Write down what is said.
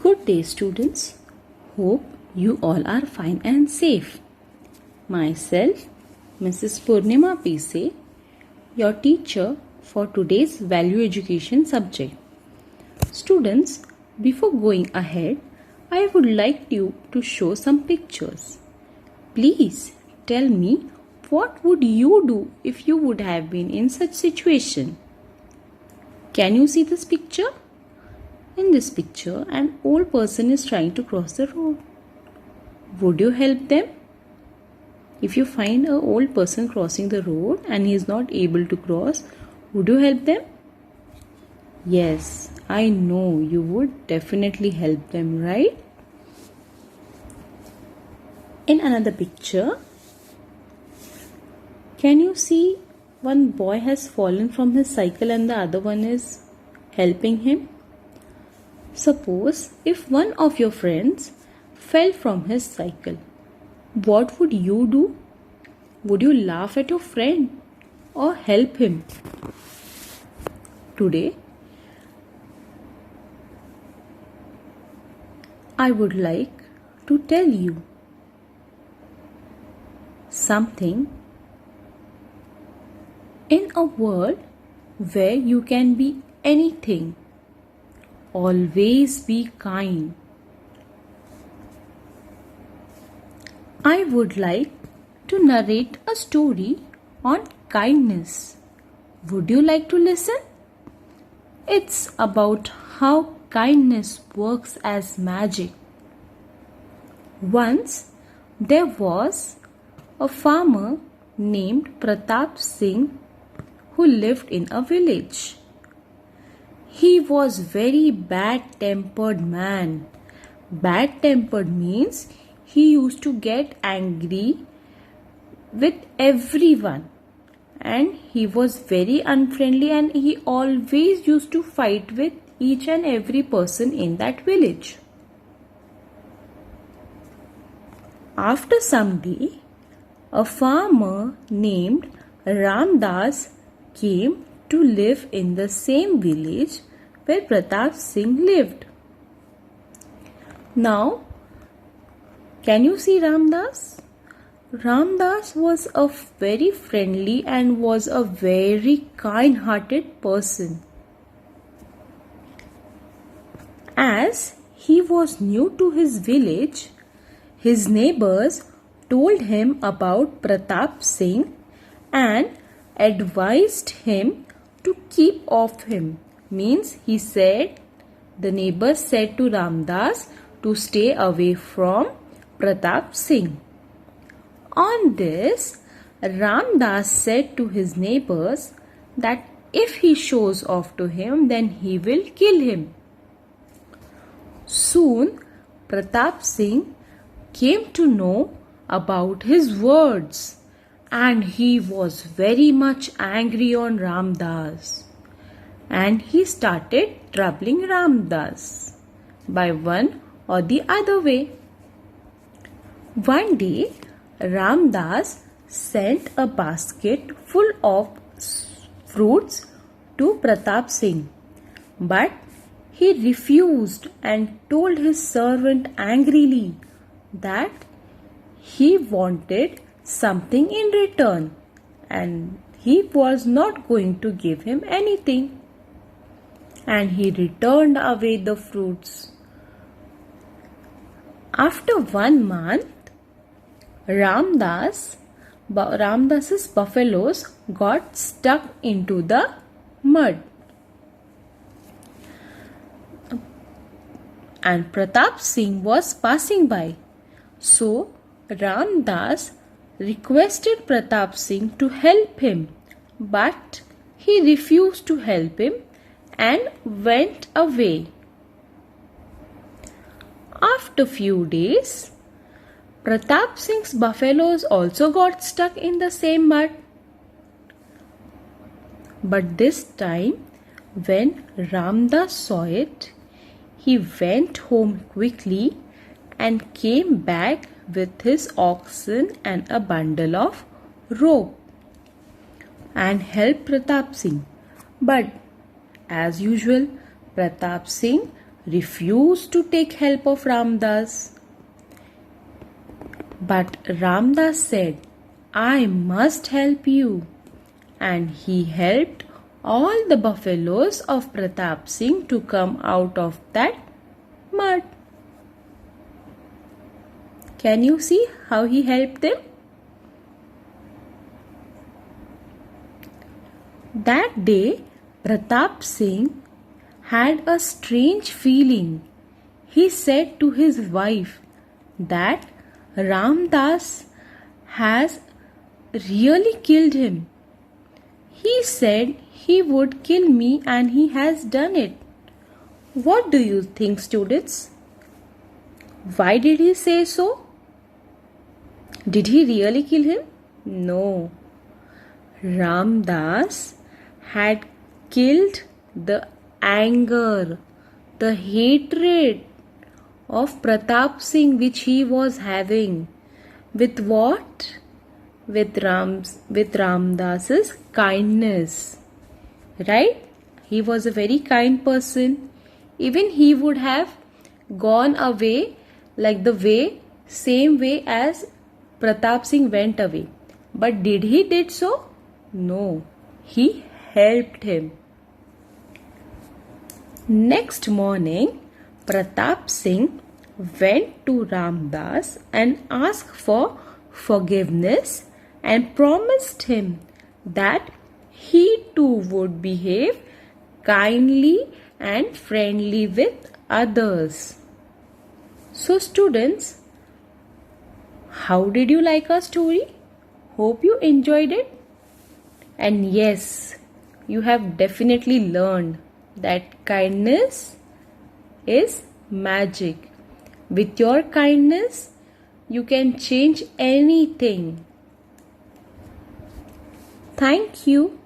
Good day, students. Hope you all are fine and safe. Myself, Mrs. Purnima Pise, your teacher for today's value education subject. Students, before going ahead, I would like you to show some pictures. Please tell me, what would you do if you would have been in such situation? Can you see this picture? In this picture, an old person is trying to cross the road. Would you help them? If you find an old person crossing the road and he is not able to cross, would you help them? Yes, I know you would definitely help them, right? In another picture, can you see one boy has fallen from his cycle and the other one is helping him? Suppose if one of your friends fell from his cycle, what would you do? Would you laugh at your friend or help him? Today, I would like to tell you something. In a world where you can be anything, always be kind. I would like to narrate a story on kindness. Would you like to listen? It's about how kindness works as magic. Once there was a farmer named Pratap Singh who lived in a village. He was very bad-tempered man. Bad-tempered means he used to get angry with everyone, and he was very unfriendly, and he always used to fight with each and every person in that village. After some day, a farmer named Ramdas came to live in the same village where Pratap Singh lived. Now, can you see Ramdas? Ramdas was a very friendly and was a very kind-hearted person. As he was new to his village, his neighbors told him about Pratap Singh and advised him to keep off him. Means the neighbor said to Ramdas to stay away from Pratap Singh. On this, Ramdas said to his neighbors that if he shows off to him, then he will kill him. Soon, Pratap Singh came to know about his words, and he was very much angry on Ramdas, and he started troubling Ramdas by one or the other way. One day, Ramdas sent a basket full of fruits to Pratap Singh, but he refused and told his servant angrily that he wanted something in return and he was not going to give him anything, and he returned away the fruits. After 1 month, Ramdas's buffaloes got stuck into the mud, and Pratap Singh was passing by. So Ramdas requested Pratap Singh to help him, but he refused to help him and went away. After few days, Pratap Singh's buffaloes also got stuck in the same mud. But this time, when Ramdas saw it, he went home quickly and came back with his oxen and a bundle of rope and helped Pratap Singh. But as usual, Pratap Singh refused to take help of Ramdas. But Ramdas said, I must help you. And he helped all the buffaloes of Pratap Singh to come out of that mud. Can you see how he helped them? That day, Pratap Singh had a strange feeling. He said to his wife that Ramdas has really killed him. He said he would kill me and he has done it. What do you think, students? Why did he say so? Did he really kill him? No. Ramdas had killed the anger, the hatred of Pratap Singh which he was having. With what? With Ramdas's kindness. Right? He was a very kind person. Even he would have gone away like same way as Pratap Singh went away. But did he did so? No. He helped him. Next morning, Pratap Singh went to Ramdas and asked for forgiveness and promised him that he too would behave kindly and friendly with others. So students, how did you like our story? Hope you enjoyed it. And yes, you have definitely learned that kindness is magic. With your kindness, you can change anything. Thank you.